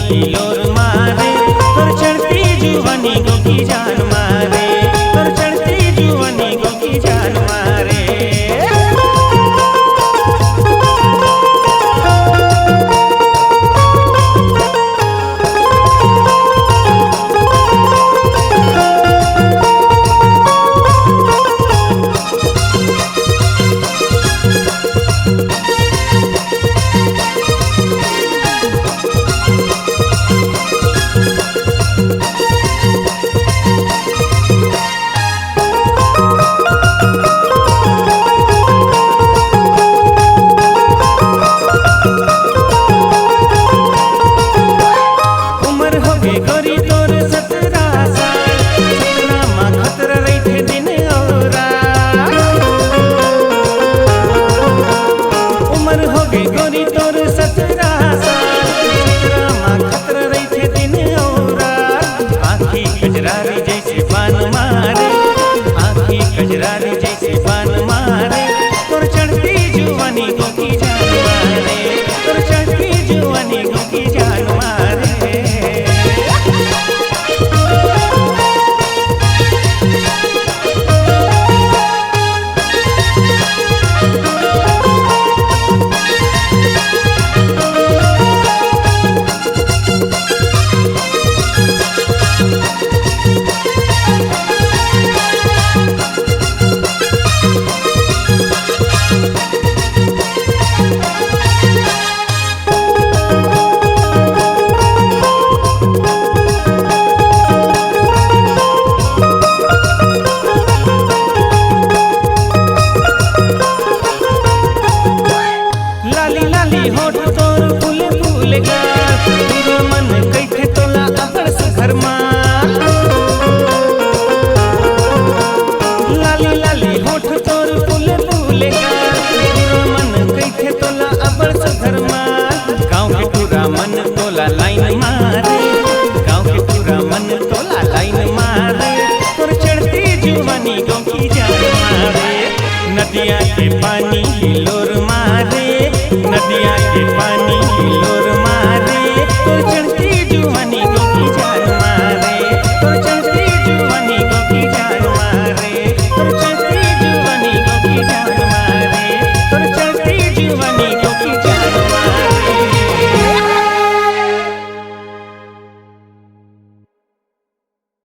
की लोर मारे, तोर चढ़ती जुवानी को की जान मारे, तोर चढ़ती जुवानी को की जान मारे। गोरी तोर 17 साल, 17 माँ खतर रही थे दिन और उम्र हो गई गोरी तोर 17 साल, 17 माँ खतर रही थे दिन और आँखी कजरारी जैसे बान मारे, आँखी कजरारी जैसे बान मारे, तोर चढ़ती जुवानी को की जान मारे, तोर चढ़ती जुवानी को की जान मारे। होठ तोर फूल फूल गा, पूरा मन कैथे तोला अबर सुघर माल। लाली लाली होठ तोर फूल फूल गा, पूरा मन कैथे तोला अबर सुघर माल। गाँव के पूरा मन तोला लाइन मारे, गाँव के पूरा मन तोला लाइन मारे, तोर चढ़ती जुवानी को की जान मारे। नदिया के पानी लोर मारे, नदिया के पानी लोर मारे, तो चढ़ती जुवानी